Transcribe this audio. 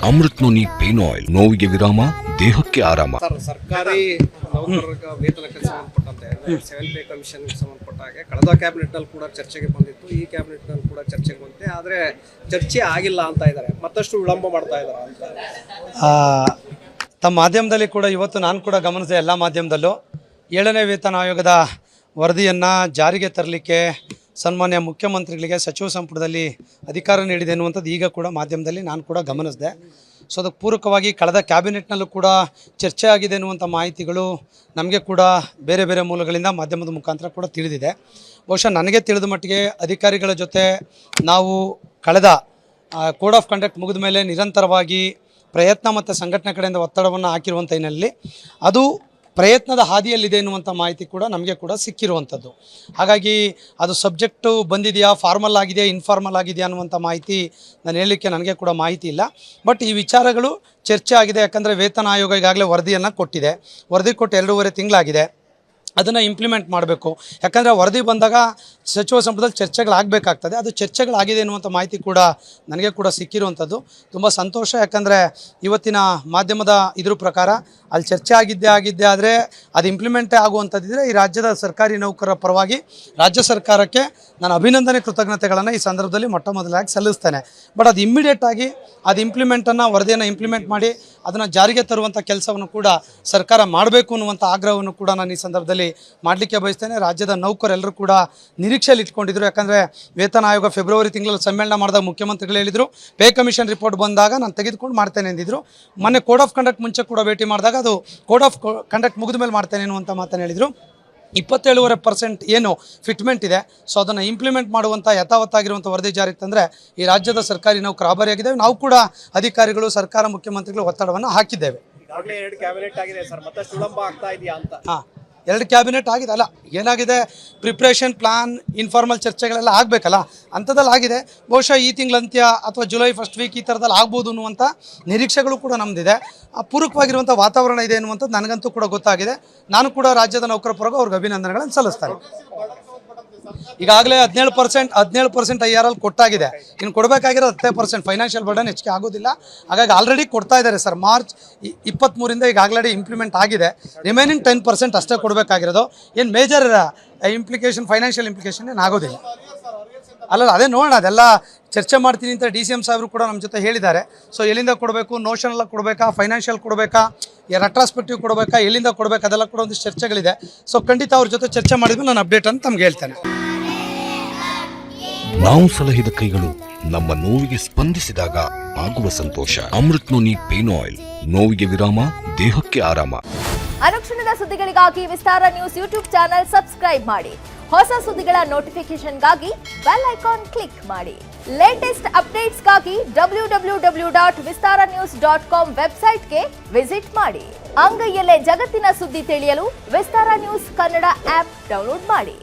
Amrit noni pain oil, ನೋವಿಗೆ ವಿರಾಮ, ದೇಹಕ್ಕೆ ಆರಾಮ. ಸರ್ಕಾರಿ ನೌಕರರ ವೇತನಕ್ಕೆ ಸಂಬಂಧಪಟ್ಟಂತೆ 7 ಪೇ ಕಮಿಷನ್ ಸಂಬಂಧಪಟ್ಟ ಹಾಗೆ ಕಳೆದ ಕ್ಯಾಬಿನೆಟ್ ನಲ್ಲಿ ಕೂಡ ಚರ್ಚೆಗೆ ಬಂದಿತ್ತು, ಈ ಕ್ಯಾಬಿನೆಟ್ ನಲ್ಲಿ ಕೂಡ ಚರ್ಚೆಗೆ ಬಂದಿದೆ. ಆದ್ರೆ ಚರ್ಚೆ ಆಗಿಲ್ಲ ಅಂತ ಇದ್ದಾರೆ, ಮತ್ತಷ್ಟು ವಿಳಂಬ ಮಾಡ್ತಾ ಇದ್ದಾರೆ ಅಂತ. ತಮ್ಮ ಮಾಧ್ಯಮದಲ್ಲಿ ಕೂಡ ಇವತ್ತು ನಾನು ಕೂಡ ಗಮನಿಸಿದೆ, ಎಲ್ಲ ಮಾಧ್ಯಮದಲ್ಲೂ 7ನೇ ವೇತನ ಆಯೋಗದ ವರದಿಯನ್ನು ಜಾರಿಗೆ ತರಲಿಕ್ಕೆ ಸನ್ಮಾನ್ಯ ಮುಖ್ಯಮಂತ್ರಿಗಳಿಗೆ ಸಚಿವ ಸಂಪುಟದಲ್ಲಿ ಅಧಿಕಾರ ನೀಡಿದೆ ಅನ್ನುವಂಥದ್ದು ಈಗ ಕೂಡ ಮಾಧ್ಯಮದಲ್ಲಿ ನಾನು ಕೂಡ ಗಮನಿಸಿದೆ. ಸೊ ಅದಕ್ಕೆ ಪೂರಕವಾಗಿ ಕಳೆದ ಕ್ಯಾಬಿನೆಟ್ನಲ್ಲೂ ಕೂಡ ಚರ್ಚೆ ಆಗಿದೆ ಅನ್ನುವಂಥ ಮಾಹಿತಿಗಳು ನಮಗೆ ಕೂಡ ಬೇರೆ ಬೇರೆ ಮೂಲಗಳಿಂದ ಮಾಧ್ಯಮದ ಮುಖಾಂತರ ಕೂಡ ತಿಳಿದಿದೆ. ಬಹುಶಃ ನನಗೆ ತಿಳಿದ ಮಟ್ಟಿಗೆ ಅಧಿಕಾರಿಗಳ ಜೊತೆ ನಾವು ಕಳೆದ ಕೋಡ್ ಆಫ್ ಕಂಡಕ್ಟ್ ಮುಗಿದ ಮೇಲೆ ನಿರಂತರವಾಗಿ ಪ್ರಯತ್ನ ಮತ್ತು ಸಂಘಟನೆ ಕಡೆಯಿಂದ ಒತ್ತಡವನ್ನು ಹಾಕಿರುವಂಥ ಹಿನ್ನೆಲೆಯಲ್ಲಿ ಅದು ಪ್ರಯತ್ನದ ಹಾದಿಯಲ್ಲಿದೆ ಎನ್ನುವಂಥ ಮಾಹಿತಿ ಕೂಡ ನಮಗೆ ಕೂಡ ಸಿಕ್ಕಿರುವಂಥದ್ದು. ಹಾಗಾಗಿ ಅದು ಸಬ್ಜೆಕ್ಟು ಬಂದಿದೆಯಾ, ಫಾರ್ಮಲ್ ಆಗಿದೆಯಾ, ಇನ್ಫಾರ್ಮಲ್ ಆಗಿದೆಯಾ ಅನ್ನುವಂಥ ಮಾಹಿತಿ ನಾನು ಹೇಳಲಿಕ್ಕೆ ನನಗೆ ಕೂಡ ಮಾಹಿತಿ ಇಲ್ಲ. ಬಟ್ ಈ ವಿಚಾರಗಳು ಚರ್ಚೆ ಆಗಿದೆ. ಯಾಕಂದರೆ ವೇತನ ಆಯೋಗ ಈಗಾಗಲೇ ವರದಿಯನ್ನು ಕೊಟ್ಟಿದೆ. ವರದಿ ಕೊಟ್ಟು 2.5 ತಿಂಗಳಾಗಿದೆ. ಅದನ್ನು ಇಂಪ್ಲಿಮೆಂಟ್ ಮಾಡಬೇಕು. ಯಾಕಂದರೆ ವರದಿ ಬಂದಾಗ ಸಚಿವ ಸಂಪುಟದಲ್ಲಿ ಚರ್ಚೆಗಳಾಗಬೇಕಾಗ್ತದೆ. ಅದು ಚರ್ಚೆಗಳಾಗಿದೆ ಎನ್ನುವಂಥ ಮಾಹಿತಿ ಕೂಡ ನನಗೆ ಕೂಡ ಸಿಕ್ಕಿರುವಂಥದ್ದು ತುಂಬ ಸಂತೋಷ. ಯಾಕಂದರೆ ಇವತ್ತಿನ ಮಾಧ್ಯಮದ ಇದ್ರ ಪ್ರಕಾರ ಅಲ್ಲಿ ಚರ್ಚೆ ಆಗಿದ್ದೇ ಆದರೆ ಅದು ಇಂಪ್ಲಿಮೆಂಟೇ ಆಗುವಂಥದ್ದಿದ್ರೆ ಈ ರಾಜ್ಯದ ಸರ್ಕಾರಿ ನೌಕರರ ಪರವಾಗಿ ರಾಜ್ಯ ಸರ್ಕಾರಕ್ಕೆ ನಾನು ಅಭಿನಂದನೆ, ಕೃತಜ್ಞತೆಗಳನ್ನು ಈ ಸಂದರ್ಭದಲ್ಲಿ ಮೊಟ್ಟ ಮೊದಲಾಗಿ ಸಲ್ಲಿಸ್ತೇನೆ. ಬಟ್ ಅದು ಇಮ್ಮಿಡಿಯೇಟಾಗಿ ಅದು ಇಂಪ್ಲಿಮೆಂಟನ್ನು, ವರದಿಯನ್ನು ಇಂಪ್ಲಿಮೆಂಟ್ ಮಾಡಿ ಅದನ್ನು ಜಾರಿಗೆ ತರುವಂಥ ಕೆಲಸವನ್ನು ಕೂಡ ಸರ್ಕಾರ ಮಾಡಬೇಕು ಅನ್ನುವಂಥ ಆಗ್ರಹವನ್ನು ಕೂಡ ನಾನು ಈ ಸಂದರ್ಭದಲ್ಲಿ ಮಾಡಲಿಕ್ಕೆ ಬಯಸ್ತೇನೆ. ರಾಜ್ಯದ ನೌಕರೆಲ್ಲರೂ ಕೂಡ ನಿರೀಕ್ಷೆಯಲ್ಲಿ ಇಟ್ಕೊಂಡಿದ್ರು. ಯಾಕಂದರೆ ವೇತನ ಆಯೋಗ ಫೆಬ್ರವರಿ ತಿಂಗಳಲ್ಲಿ ಸಮ್ಮೇಳನ ಮಾಡಿದಾಗ ಮುಖ್ಯಮಂತ್ರಿಗಳು ಹೇಳಿದರು, ಪೇ ಕಮಿಷನ್ ರಿಪೋರ್ಟ್ ಬಂದಾಗ ನಾನು ತೆಗೆದುಕೊಂಡು ಮಾಡ್ತೇನೆ ಎಂದಿದ್ರು. ಮೊನ್ನೆ ಕೋಡ್ ಆಫ್ ಕಂಡಕ್ಟ್ ಮುಂಚೆ ಕೂಡ ಭೇಟಿ ಮಾಡಿದಾಗ ಅದು ಕೋಡ್ ಆಫ್ ಕಂಡಕ್ಟ್ ಮುಗಿದ ಮೇಲೆ ಮಾಡ್ತೇನೆ ಅನ್ನುವಂಥ ಮಾತನ್ನು ಹೇಳಿದರು. 27.5% ಏನು ಫಿಟ್ಮೆಂಟ್ ಇದೆ, ಸೊ ಅದನ್ನು ಇಂಪ್ಲಿಮೆಂಟ್ ಮಾಡುವಂಥ ಯಥಾವತ್ತಾಗಿರುವಂಥ ವರದಿ ಜಾರಿಗೆ ತಂದರೆ ಈ ರಾಜ್ಯದ ಸರ್ಕಾರಿ ನೌಕರು ಆಭಾರಿಯಾಗಿದ್ದೇವೆ. ನಾವು ಕೂಡ ಅಧಿಕಾರಿಗಳು, ಸರ್ಕಾರ, ಮುಖ್ಯಮಂತ್ರಿಗಳು ಒತ್ತಡವನ್ನು ಹಾಕಿದ್ದೇವೆ. ಈಗಾಗಲೇ 2 ಕ್ಯಾಬಿನೆಟ್ ಆಗಿದೆ ಸರ್, ಮತ್ತಷ್ಟು ವಿಳಂಬ ಆಗ್ತಾ ಇದೆಯಾ ಅಂತ? 2 ಕ್ಯಾಬಿನೆಟ್ ಆಗಿದೆ. ಅಲ್ಲ, ಏನಾಗಿದೆ, ಪ್ರಿಪ್ರೇಷನ್ ಪ್ಲಾನ್, ಇನ್ಫಾರ್ಮಲ್ ಚರ್ಚೆಗಳೆಲ್ಲ ಆಗಬೇಕಲ್ಲ, ಅಂಥದ್ದಲ್ಲಿ ಆಗಿದೆ. ಬಹುಶಃ ಈ ತಿಂಗಳ ಅಂತ್ಯ ಅಥವಾ ಜುಲೈ ಫಸ್ಟ್ ವೀಕ್ ಈ ಥರದಲ್ಲಿ ಆಗ್ಬೋದು ಅನ್ನುವಂಥ ನಿರೀಕ್ಷೆಗಳು ಕೂಡ ನಮ್ಮದಿದೆ. ಪೂರಕವಾಗಿರುವಂಥ ವಾತಾವರಣ ಇದೆ ಅನ್ನುವಂಥದ್ದು ನನಗಂತೂ ಕೂಡ ಗೊತ್ತಾಗಿದೆ. ನಾನು ಕೂಡ ರಾಜ್ಯದ ನೌಕರ ಪರವಾಗಿ ಅವ್ರಿಗೆ ಅಭಿನಂದನೆಗಳನ್ನು ಸಲ್ಲಿಸ್ತಾರೆ. ಈಗಾಗಲೇ 17% IRL ಕೊಟ್ಟಾಗಿದೆ. ಇನ್ನು ಕೊಡಬೇಕಾಗಿರೋದು 10%. ಫೈನಾನ್ಷಿಯಲ್ ಬರ್ಡನ್ ಹೆಚ್ಚಿಗೆ ಆಗೋದಿಲ್ಲ. ಹಾಗಾಗಿ ಆಲ್ರೆಡಿ ಕೊಡ್ತಾ ಇದ್ದಾರೆ ಸರ್. ಮಾರ್ಚ್ 23ರಿಂದ ಈಗ ಆಲ್ರೆಡಿ ಇಂಪ್ಲಿಮೆಂಟ್ ಆಗಿದೆ. ರಿಮೈನಿಂಗ್ 10% ಅಷ್ಟೇ ಕೊಡಬೇಕಾಗಿರೋದು. ಏನು ಮೇಜರ್ ಇಂಪ್ಲಿಕೇಶನ್, ಫೈನಾನ್ಷಿಯಲ್ ಇಂಪ್ಲಿಕೇಶನ್ ಏನು ಆಗೋದಿಲ್ಲ. ಅಲ್ಲ, ಅದೇ ನೋಡೋಣ, ಅದೆಲ್ಲ ಚರ್ಚೆ ಮಾಡ್ತೀನಿ ಅಂತ DCM ಸಾಹೇಬರು ಕೂಡ ನಮ್ಮ ಜೊತೆ ಹೇಳಿದ್ದಾರೆ. ಸೊ ಎಲ್ಲಿಂದ ಕೊಡಬೇಕು, ನೋಷನಲ್ಲ ಕೊಡಬೇಕಾ, ಫೈನಾನ್ಷಿಯಲ್ ಕೊಡಬೇಕಾ, ರೆಟ್ರಾಸ್ಪೆಕ್ಟಿವ್ ಕೊಡಬೇಕಾ, ಎಲ್ಲಿಂದ ಕೊಡಬೇಕು, ಅದೆಲ್ಲ ಕೂಡ ಒಂದಿಷ್ಟು ಚರ್ಚೆಗಳಿದೆ. ಸೊ ಖಂಡಿತ ಅವ್ರ ಜೊತೆ ಚರ್ಚೆ ಮಾಡಿದ್ಮೇಲೆ ನಾನು ಅಪ್ಡೇಟ್ ಅಂತ ತಮ್ಗೆ ಹೇಳ್ತೇನೆ. ನಾವು ಸಲಹಿದ ಕೈಗಳು ನಮ್ಮ ನೋವಿಗೆ ಸ್ಪಂದಿಸಿದಾಗ ಆಗುವ ಸಂತೋಷ. ಅಮೃತ್ ನೋನಿ ಪೇನ್ ಆಯಿಲ್, ನೋವಿಗೆ ವಿರಾಮ, ದೇಹಕ್ಕೆ ಆರಾಮ. ಅನುಕ್ಷಣದ ಸುದ್ದಿಗಳಿಗಾಗಿ ವಿಸ್ತಾರ ನ್ಯೂಸ್ ಯೂಟ್ಯೂಬ್ ಚಾನೆಲ್ ಸಬ್ಸ್ಕ್ರೈಬ್ ಮಾಡಿ. ಹೊಸ ಸುದ್ದಿಗಳ ನೋಟಿಫಿಕೇಶನ್ಗಾಗಿ ಬೆಲ್ ಐಕಾನ್ ಕ್ಲಿಕ್ ಮಾಡಿ. ಲೇಟೆಸ್ಟ್ ಅಪ್ಡೇಟ್ಸ್ಗಾಗಿ www.vistaranews.com ವೆಬ್ಸೈಟ್ಗೆ ವಿಸಿಟ್ ಮಾಡಿ. ಅಂಗೈಯಲ್ಲೇ ಜಗತ್ತಿನ ಸುದ್ದಿ ತಿಳಿಯಲು ವಿಸ್ತಾರ ನ್ಯೂಸ್ ಕನ್ನಡ ಆಪ್ ಡೌನ್ಲೋಡ್ ಮಾಡಿ.